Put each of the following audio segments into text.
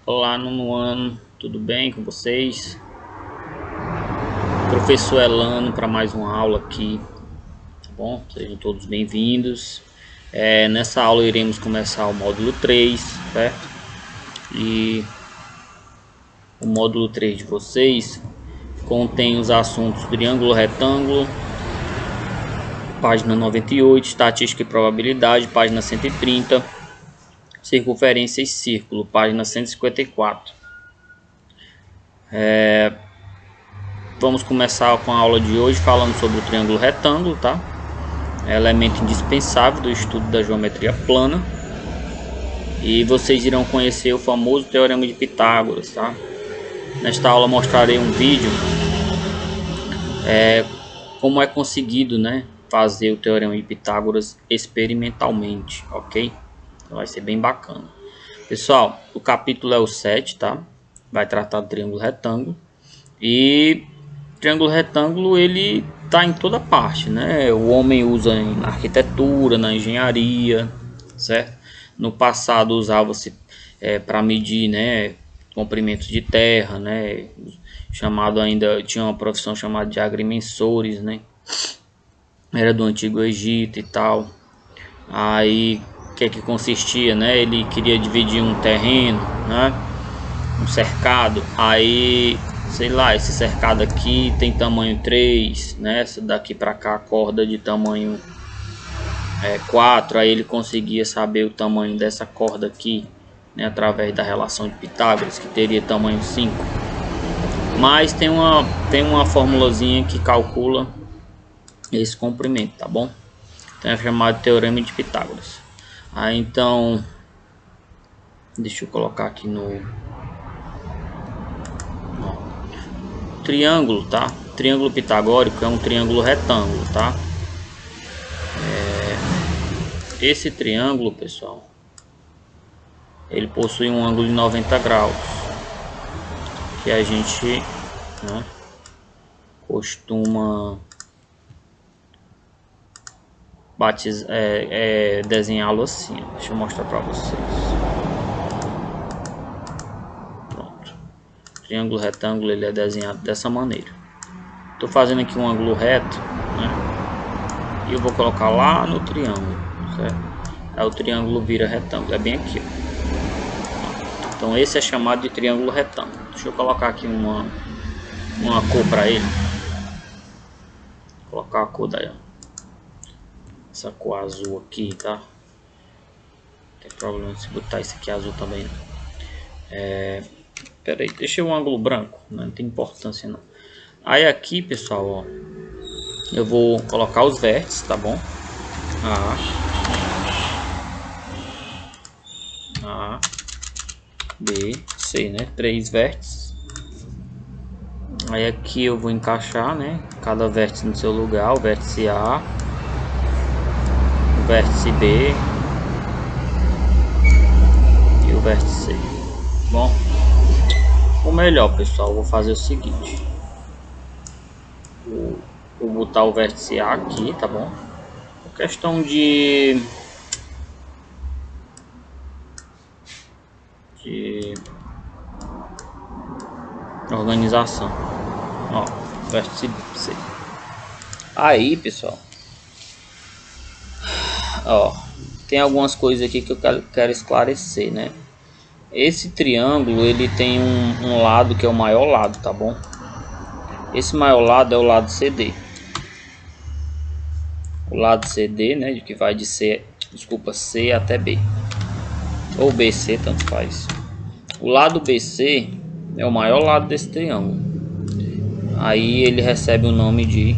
Olá, nono ano, tudo bem com vocês? Professor Elano para mais uma aula aqui, tá bom? Sejam todos bem-vindos. Nessa aula iremos começar o módulo 3, certo? E o módulo 3 de vocês contém os assuntos triângulo retângulo, página 98, estatística e probabilidade, página 130, circunferência e círculo, página 154. Vamos começar com a aula de hoje falando sobre o triângulo retângulo, tá? É elemento indispensável do estudo da geometria plana. E vocês irão conhecer o famoso teorema de Pitágoras, tá? Nesta aula mostrarei um vídeo como é conseguido, né, fazer o teorema de Pitágoras experimentalmente, ok? Então vai ser bem bacana. Pessoal, o capítulo é o 7, tá? Vai tratar do triângulo retângulo. E o triângulo retângulo ele tá em toda parte, né? O homem usa na arquitetura, na engenharia, certo? No passado usava-se para medir, né, comprimentos de terra, né? Chamado ainda tinha uma profissão chamada de agrimensores, né? Era do Antigo Egito e tal. Aí o que é que consistia, né? Ele queria dividir um terreno, né? Um cercado. Aí, sei lá, esse cercado aqui tem tamanho 3, né? Essa daqui para cá a corda de tamanho 4. Aí ele conseguia saber o tamanho dessa corda aqui, né? Através da relação de Pitágoras, que teria tamanho 5. Mas tem uma formulazinha que calcula esse comprimento, tá bom? Então é chamado teorema de Pitágoras. Aí então, deixa eu colocar aqui no triângulo, tá? Triângulo pitagórico é um triângulo retângulo, tá? Esse triângulo, pessoal, ele possui um ângulo de 90 graus, que a gente, né, costuma desenhá-lo assim. Deixa eu mostrar para vocês. Pronto. O triângulo retângulo ele é desenhado dessa maneira. Estou fazendo aqui um ângulo reto, né? E eu vou colocar lá no triângulo, certo? Aí o triângulo vira retângulo, é bem aqui, ó. Então esse é chamado de triângulo retângulo. Deixa eu colocar aqui uma cor para ele. Vou colocar a cor daí, ó. Essa cor azul aqui, tá? Não tem problema se botar esse aqui azul também. Pera aí, deixa o ângulo branco, não tem importância não. Aí aqui, pessoal, ó, eu vou colocar os vértices, tá bom? A, B, C, né? 3 vértices. Aí aqui eu vou encaixar, né? Cada vértice no seu lugar. O vértice A, o vértice B e o vértice C. Bom, o melhor, pessoal, eu vou fazer o seguinte. Vou botar o vértice A aqui, tá bom? Por questão de organização. Ó, vértice C. Aí, pessoal, ó, tem algumas coisas aqui que eu quero esclarecer, né? Esse triângulo ele tem um lado que é o maior lado, tá bom? Esse maior lado é o lado CD. O lado CD, né, de que vai de C até B, ou BC, tanto faz. O lado BC é o maior lado desse triângulo. Aí ele recebe o nome de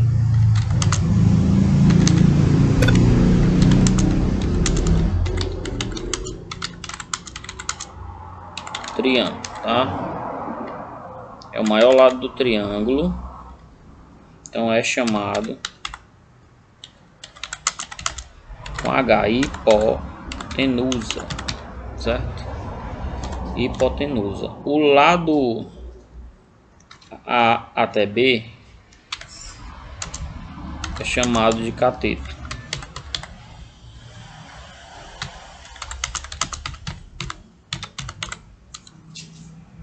triângulo, tá? É o maior lado do triângulo, então é chamado com H, hipotenusa, certo? Hipotenusa. O lado A até B é chamado de cateto.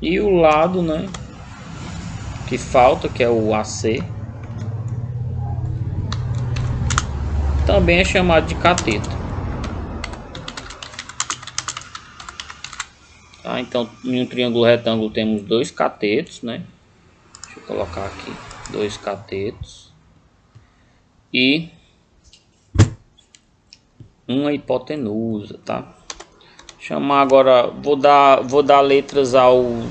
E o lado, né, que falta, que é o AC, também é chamado de cateto. Tá? Então, em um triângulo retângulo temos dois catetos, né? Deixa eu colocar aqui, dois catetos e uma hipotenusa, tá? Chamar agora, vou dar letras aos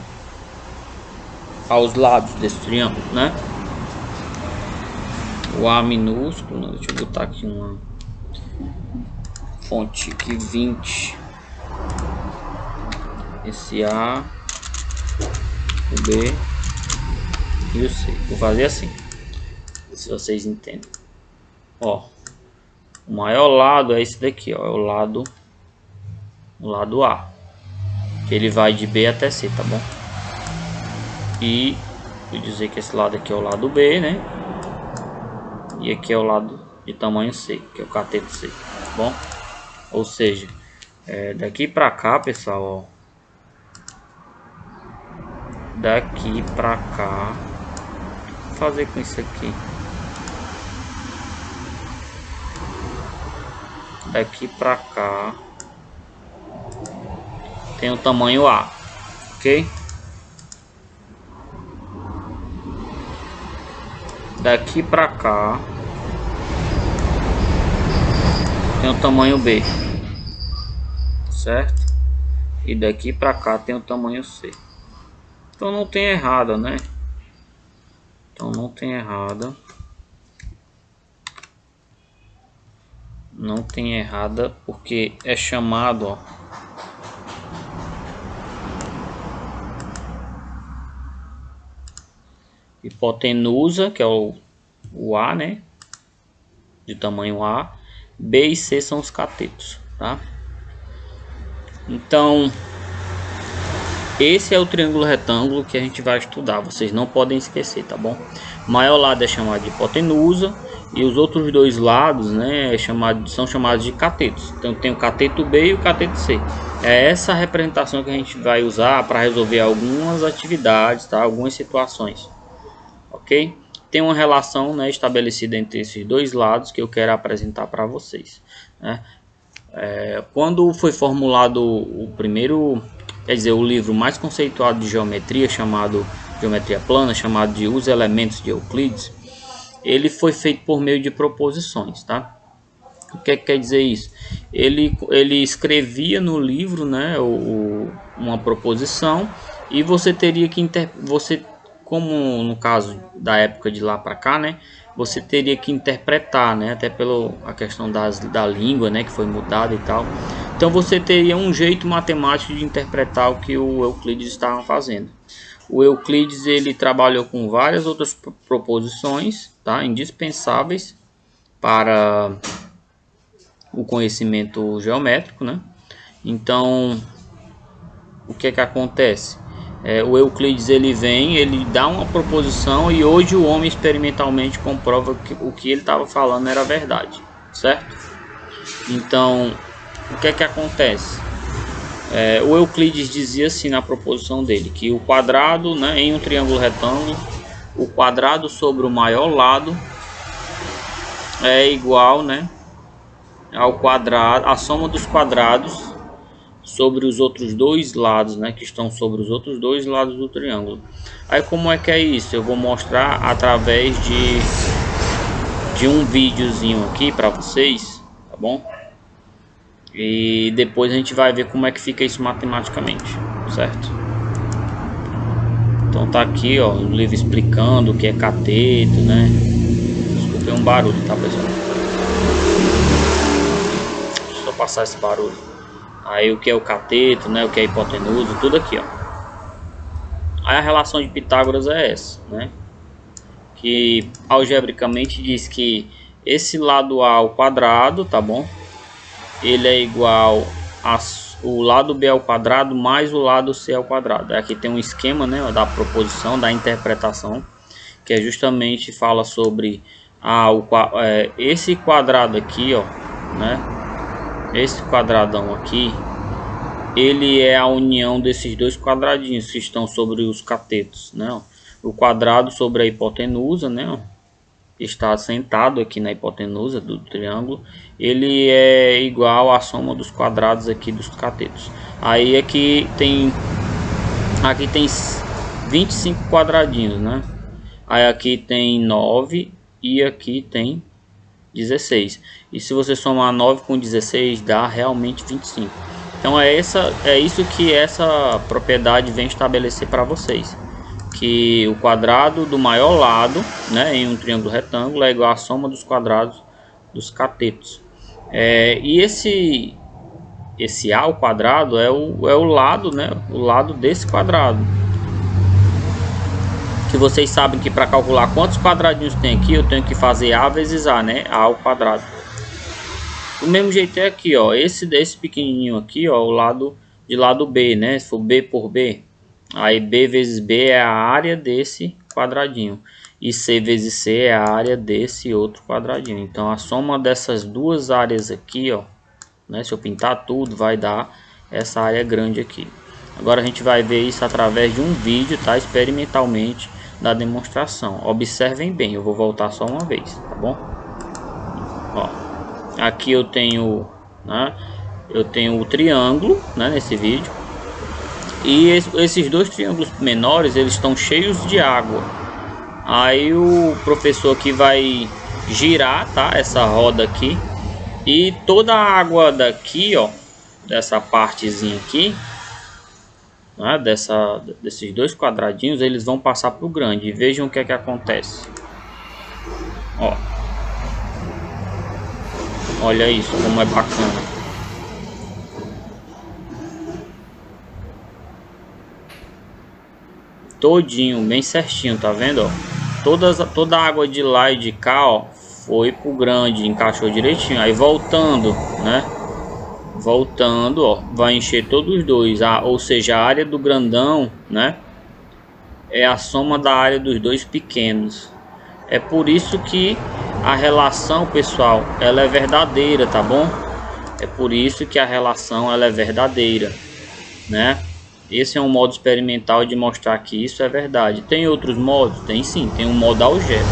lados desse triângulo, né? O A minúsculo, né? Deixa eu botar aqui uma fonte aqui 20. Esse A, o B e o C. Vou fazer assim, se vocês entendem. Ó, o maior lado é esse daqui, ó, é o lado A, que ele vai de B até C, tá bom? E vou dizer que esse lado aqui é o lado B, né? E aqui é o lado de tamanho C, que é o cateto C, tá bom? Ou seja, daqui pra cá, pessoal, ó, daqui pra cá, vou fazer com isso aqui, daqui pra cá tem o tamanho A, ok? Daqui pra cá tem o tamanho B, certo? E daqui pra cá tem o tamanho C. Então não tem errada, né? Então não tem errada. Não tem errada porque é chamado, ó, hipotenusa, que é o A, né? De tamanho A. B e C são os catetos, tá? Então, esse é o triângulo retângulo que a gente vai estudar. Vocês não podem esquecer, tá bom? O maior lado é chamado de hipotenusa e os outros dois lados, né, são chamados de catetos. Então tem o cateto B e o cateto C. É essa representação que a gente vai usar para resolver algumas atividades, tá? Algumas situações, ok? Tem uma relação, né, estabelecida entre esses dois lados que eu quero apresentar para vocês, né? Quando foi formulado o primeiro, quer dizer, o livro mais conceituado de geometria, chamado Geometria Plana, chamado de Os Elementos de Euclides, ele foi feito por meio de proposições, tá? O que quer dizer isso? Ele escrevia no livro, né, uma proposição, e você teria que como no caso da época de lá para cá, né, você teria que interpretar, né, até pela a questão da língua, né, que foi mudada e tal. Então você teria um jeito matemático de interpretar o que o Euclides estava fazendo. O Euclides ele trabalhou com várias outras proposições, tá, indispensáveis para o conhecimento geométrico, né? Então, o que acontece? O Euclides ele dá uma proposição e hoje o homem experimentalmente comprova que o que ele estava falando era verdade, certo? Então, o que acontece? O Euclides dizia assim na proposição dele, que o quadrado, né, em um triângulo retângulo, o quadrado sobre o maior lado é igual, né, ao quadrado, a soma dos quadrados sobre os outros dois lados, né, que estão sobre os outros dois lados do triângulo. Aí como é que é isso? Eu vou mostrar através de um videozinho aqui para vocês, tá bom? E depois a gente vai ver como é que fica isso matematicamente, certo? Então tá aqui, ó, o livro explicando o que é cateto, né? Desculpem um barulho, tá, pessoal? Deixa eu passar esse barulho. Aí o que é o cateto, né? O que é hipotenusa, tudo aqui, ó. Aí a relação de Pitágoras é essa, né? Que algebricamente diz que esse lado A ao quadrado, tá bom? Ele é igual a o lado B ao quadrado mais o lado C ao quadrado. Aqui tem um esquema, né, da proposição, da interpretação, que é justamente fala sobre esse quadrado aqui, ó, né? Esse quadradão aqui, ele é a união desses dois quadradinhos que estão sobre os catetos, né? O quadrado sobre a hipotenusa, né? Está sentado aqui na hipotenusa do triângulo, ele é igual à soma dos quadrados aqui dos catetos. Aí aqui tem 25 quadradinhos, né? Aí aqui tem 9 e aqui tem 16. E se você somar 9 com 16 dá realmente 25. Então é isso que essa propriedade vem estabelecer para vocês, que o quadrado do maior lado, né, em um triângulo retângulo é igual à soma dos quadrados dos catetos. E esse A ao quadrado é o lado, né, o lado desse quadrado. Que vocês sabem que para calcular quantos quadradinhos tem aqui, eu tenho que fazer A vezes A, né, A ao quadrado. Do mesmo jeito é aqui, ó, esse pequenininho aqui, ó, o lado de lado B, né, se for B por B, aí B vezes B é a área desse quadradinho. E C vezes C é a área desse outro quadradinho. Então a soma dessas duas áreas aqui, ó, né, se eu pintar tudo, vai dar essa área grande aqui. Agora a gente vai ver isso através de um vídeo, tá? Experimentalmente da demonstração. Observem bem, eu vou voltar só uma vez, tá bom? Ó, aqui eu tenho, né, o triângulo, né, nesse vídeo. E esses dois triângulos menores, eles estão cheios de água. Aí o professor aqui vai girar, tá, essa roda aqui, e toda a água daqui, ó, dessa partezinha aqui, né, desses dois quadradinhos, eles vão passar para o grande. E vejam o que é que acontece. Ó, olha isso, como é bacana. Todinho, bem certinho, tá vendo, ó? Toda a água de lá e de cá, ó, foi pro grande, encaixou direitinho. Aí voltando, né? Voltando, ó, vai encher todos os dois, ou seja, a área do grandão, né, é a soma da área dos dois pequenos. É por isso que a relação, pessoal, ela é verdadeira, tá bom? É por isso que a relação ela é verdadeira, né? Esse é um modo experimental de mostrar que isso é verdade. Tem outros modos? Tem sim, tem um modo algébrico.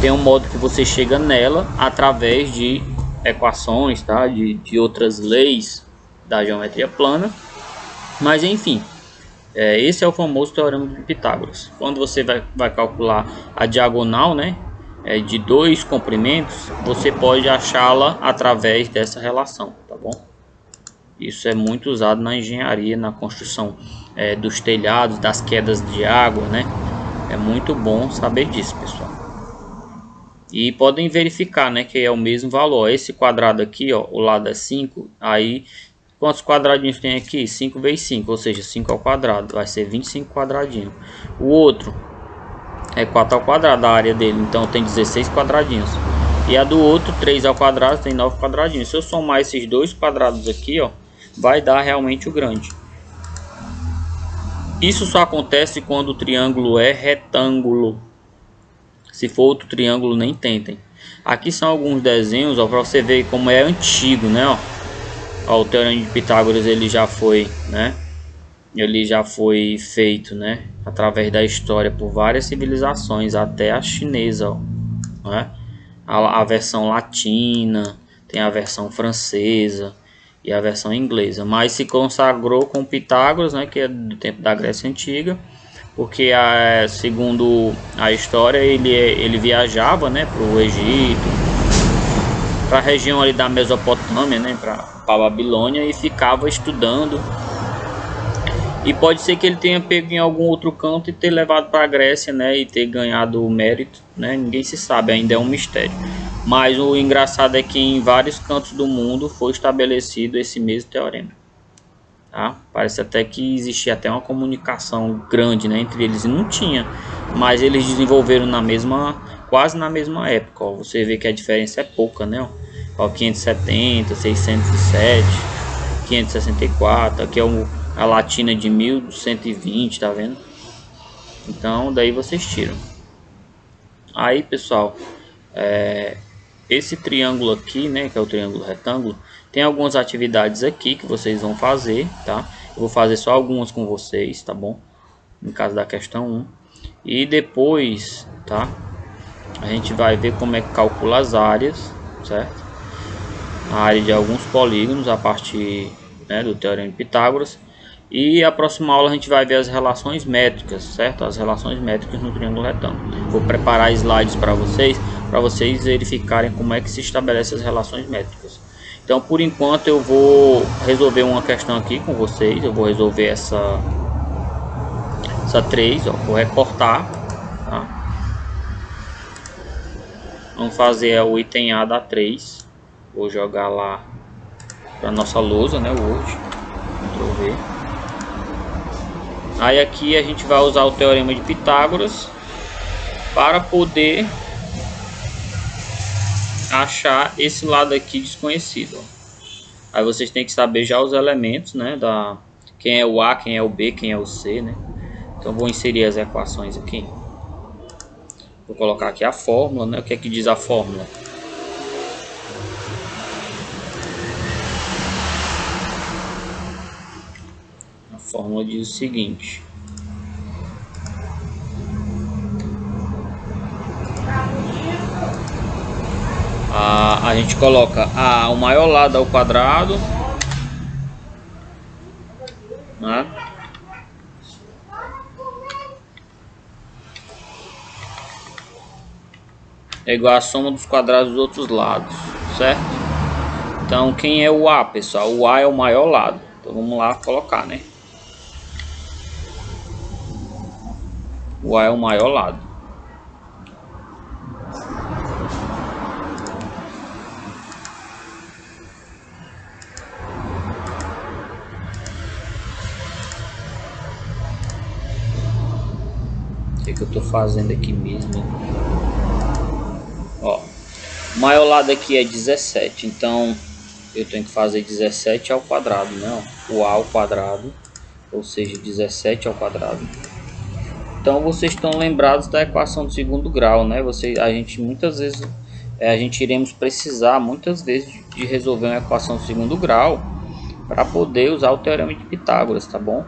Tem um modo que você chega nela através de equações, tá? De outras leis da geometria plana. Mas enfim, esse é o famoso teorema de Pitágoras. Quando você vai calcular a diagonal, né, de dois comprimentos, você pode achá-la através dessa relação, tá bom? Isso é muito usado na engenharia, na construção dos telhados, das quedas de água, né? É muito bom saber disso, pessoal. E podem verificar, né, que é o mesmo valor. Esse quadrado aqui, ó, o lado é 5, aí quantos quadradinhos tem aqui? 5 vezes 5, ou seja, 5 ao quadrado, vai ser 25 quadradinhos. O outro é 4 ao quadrado, a área dele, então tem 16 quadradinhos. E a do outro, 3 ao quadrado, tem 9 quadradinhos. Se eu somar esses dois quadrados aqui, ó, vai dar realmente o grande. Isso só acontece quando o triângulo é retângulo. Se for outro triângulo, nem tentem. Aqui são alguns desenhos, ó, para você ver como é antigo, né? Ó, o teorema de Pitágoras ele já foi, né? Ele já foi feito, né? Através da história por várias civilizações, até a chinesa, ó, né? A versão latina, tem a versão francesa e a versão inglesa, mas se consagrou com Pitágoras, né, que é do tempo da Grécia Antiga, porque segundo a história ele viajava, né, para o Egito, para a região ali da Mesopotâmia, né, para a Babilônia, e ficava estudando. E pode ser que ele tenha pego em algum outro canto e ter levado para a Grécia, né, e ter ganhado o mérito, né? Ninguém se sabe, ainda é um mistério. Mas o engraçado é que em vários cantos do mundo foi estabelecido esse mesmo teorema, tá? Parece até que existia até uma comunicação grande, né, entre eles, e não tinha, mas eles desenvolveram quase na mesma época, ó. Você vê que a diferença é pouca, né? Ó, 570, 607, 564, aqui é a latina de 1120, tá vendo? Então daí vocês tiram. Aí, pessoal, esse triângulo aqui, né, que é o triângulo retângulo, tem algumas atividades aqui que vocês vão fazer, tá? Eu vou fazer só algumas com vocês, tá bom? No caso da questão 1. E depois, tá? A gente vai ver como é que calcula as áreas, certo? A área de alguns polígonos a partir, né, do Teorema de Pitágoras. E a próxima aula a gente vai ver as relações métricas, certo? As relações métricas no triângulo retângulo. Vou preparar slides para vocês verificarem como é que se estabelece as relações métricas. Então, por enquanto, eu vou resolver uma questão aqui com vocês. Eu vou resolver essa 3, ó. Vou recortar, tá? Vamos fazer o item A da 3. Vou jogar lá para nossa lousa, né? O Word. Ctrl V. Aí aqui a gente vai usar o Teorema de Pitágoras para poder achar esse lado aqui desconhecido. Aí vocês têm que saber já os elementos, né? Quem é o A, quem é o B, quem é o C, né? Então vou inserir as equações aqui. Vou colocar aqui a fórmula, né? O que é que diz a fórmula? A fórmula diz o seguinte: a gente coloca o maior lado ao quadrado, né? É igual a soma dos quadrados dos outros lados, certo? Então quem é o A, pessoal? O A é o maior lado. Então vamos lá colocar, né? O A é o maior lado. O que eu tô fazendo aqui mesmo? Ó, o maior lado aqui é 17, então eu tenho que fazer 17 ao quadrado, né? O A ao quadrado, ou seja, 17 ao quadrado. Então vocês estão lembrados da equação do segundo grau, né? A gente muitas vezes a gente iremos precisar muitas vezes de resolver uma equação do segundo grau para poder usar o Teorema de Pitágoras, tá bom?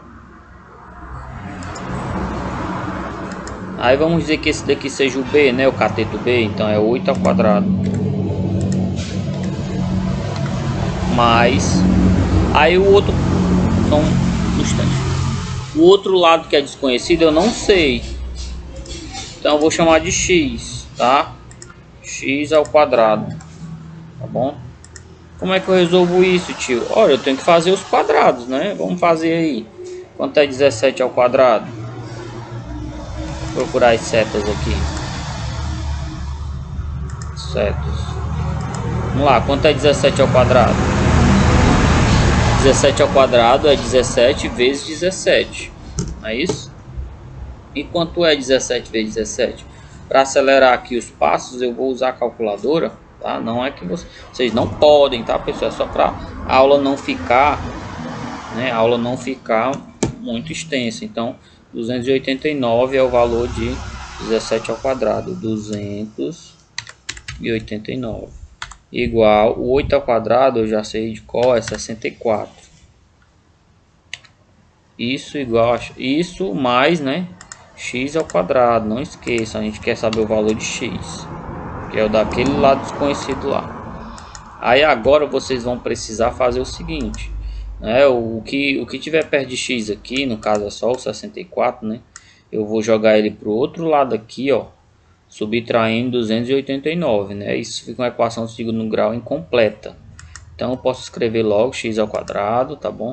Aí vamos dizer que esse daqui seja o B, né? O cateto B, então é 8 ao quadrado. Mais. Aí o outro. Só um instante. O outro lado que é desconhecido eu não sei. Então eu vou chamar de x, tá? X ao quadrado. Tá bom? Como é que eu resolvo isso, tio? Olha, eu tenho que fazer os quadrados, né? Vamos fazer aí. Quanto é 17 ao quadrado? Vou procurar as setas aqui. Setas. Vamos lá, quanto é 17 ao quadrado? 17 ao quadrado é 17 vezes 17. Não é isso? E quanto é 17 vezes 17? Para acelerar aqui os passos, eu vou usar a calculadora, tá? Não é que vocês não podem, tá, pessoal? É só para a aula não ficar, né? A aula não ficar muito extensa. Então, 289 é o valor de 17 ao quadrado. 289 igual o 8 ao quadrado, eu já sei de qual é 64. Isso igual a isso mais, né? X ao quadrado. Não esqueça, a gente quer saber o valor de x, que é o daquele lado desconhecido lá. Aí agora vocês vão precisar fazer o seguinte, né? O que tiver perto de x aqui, no caso é só o 64, né? Eu vou jogar ele para o outro lado aqui, ó, subtraindo 289, né? Isso fica uma equação de segundo grau incompleta. Então eu posso escrever logo x ao quadrado, tá bom?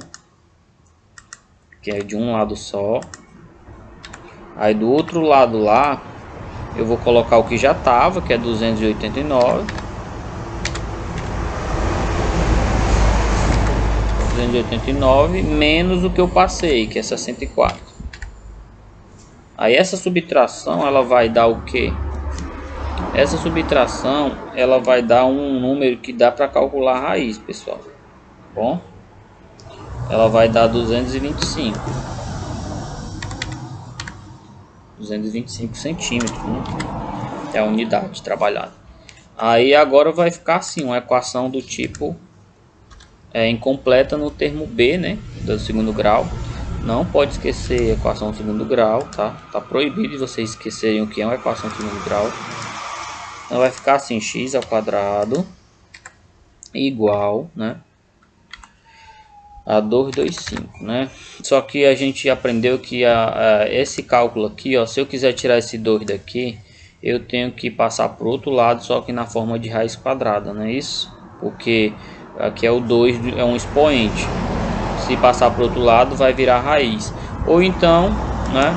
Que é de um lado só. Aí do outro lado lá, eu vou colocar o que já estava, que é 289. 289 menos o que eu passei, que é 64. Aí essa subtração, ela vai dar o quê? Essa subtração, ela vai dar um número que dá para calcular a raiz, pessoal. Bom? Ela vai dar 225. 225 centímetros, né? É a unidade trabalhada. Aí agora vai ficar assim, uma equação do tipo incompleta no termo B, né, do segundo grau. Não pode esquecer a equação do segundo grau, tá? Tá proibido de vocês esquecerem o que é uma equação do segundo grau. Então vai ficar assim, x ao quadrado igual, né, a 225, né? Só que a gente aprendeu que esse cálculo aqui, ó, se eu quiser tirar esse 2 daqui, eu tenho que passar para o outro lado, só que na forma de raiz quadrada, não é isso? Porque aqui é o 2, é um expoente. Se passar para o outro lado, vai virar raiz. Ou então, né,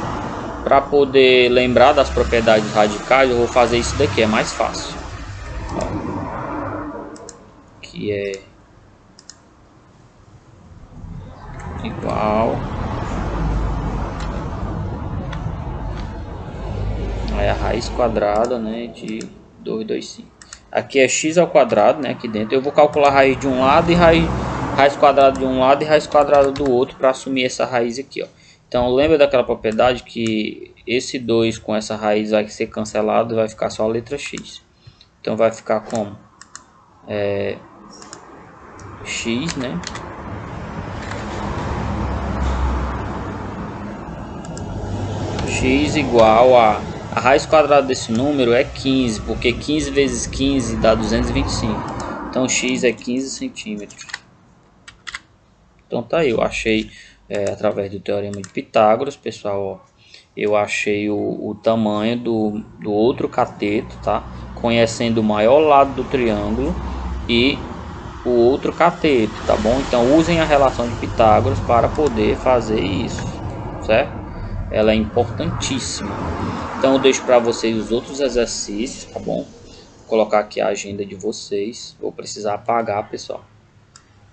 para poder lembrar das propriedades radicais, eu vou fazer isso daqui, é mais fácil. Ó, que é igual a raiz quadrada, né, de 225. Aqui é x ao quadrado, né, aqui dentro. Eu vou calcular a raiz de um lado e raiz quadrada de um lado e raiz quadrada do outro para assumir essa raiz aqui, ó. Então lembra daquela propriedade que esse 2 com essa raiz vai ser cancelado e vai ficar só a letra x. Então vai ficar como? X, né? X igual a raiz quadrada desse número é 15, porque 15 vezes 15 dá 225. Então x é 15 centímetros. Então tá aí, eu achei através do teorema de Pitágoras, pessoal, ó, eu achei o tamanho do outro cateto, tá? Conhecendo o maior lado do triângulo e o outro cateto, tá bom? Então usem a relação de Pitágoras para poder fazer isso, certo? Ela é importantíssima. Então eu deixo para vocês os outros exercícios, tá bom? Vou colocar aqui a agenda de vocês. Vou precisar apagar, pessoal.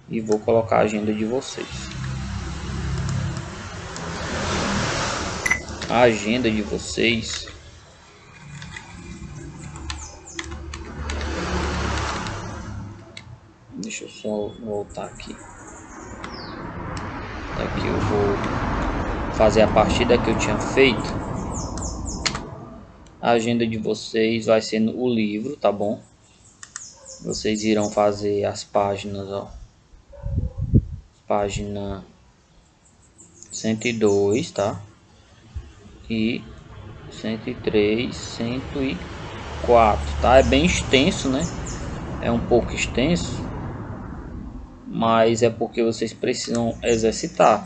E vou colocar a agenda de vocês. A agenda de vocês deixa eu só voltar aqui. Aqui eu vou fazer a partida que eu tinha feito. A agenda de vocês vai ser o livro, tá bom? Vocês irão fazer as páginas, ó. Página 102, tá? E 103, 104, tá? É bem extenso, né? É um pouco extenso, mas é porque vocês precisam exercitar.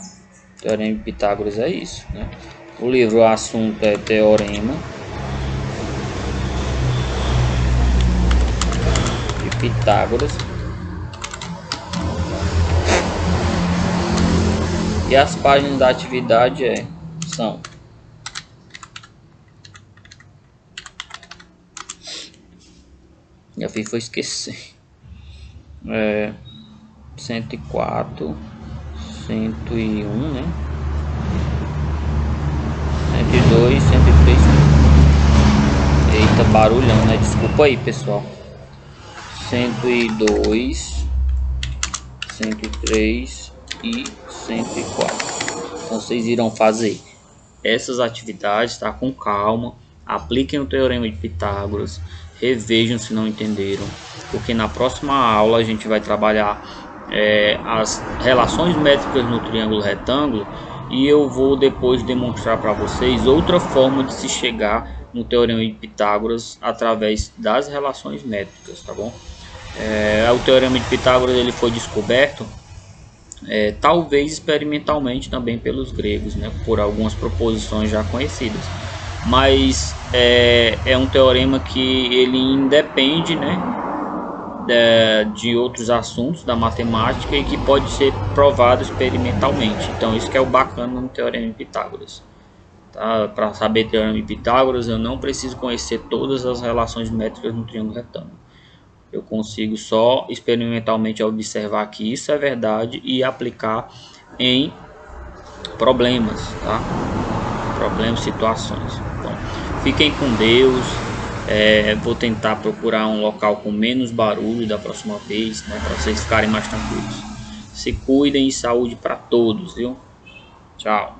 O teorema de Pitágoras é isso, né? O livro, o assunto é teorema de Pitágoras. E as páginas da atividade são já fiz, foi esquecer. 104, 101, né? 102, 103. Eita, barulhão, né? Desculpa aí, pessoal. 102, 103 e 104. Então vocês irão fazer essas atividades, tá? Com calma. Apliquem o teorema de Pitágoras. Revejam se não entenderam, porque na próxima aula a gente vai trabalhar as relações métricas no triângulo retângulo e eu vou depois demonstrar para vocês outra forma de se chegar no teorema de Pitágoras através das relações métricas, tá bom? O teorema de Pitágoras ele foi descoberto talvez experimentalmente também pelos gregos, né, por algumas proposições já conhecidas, mas é um teorema que ele independe, né, de outros assuntos da matemática e que pode ser provado experimentalmente. Então isso que é o bacana no teorema de Pitágoras, tá? Para saber teorema de Pitágoras eu não preciso conhecer todas as relações métricas no triângulo retângulo. Eu consigo só experimentalmente observar que isso é verdade e aplicar em problemas, tá? Problemas, situações. Então, fiquem com Deus. Vou tentar procurar um local com menos barulho da próxima vez, né, para vocês ficarem mais tranquilos. Se cuidem e saúde para todos, viu? Tchau.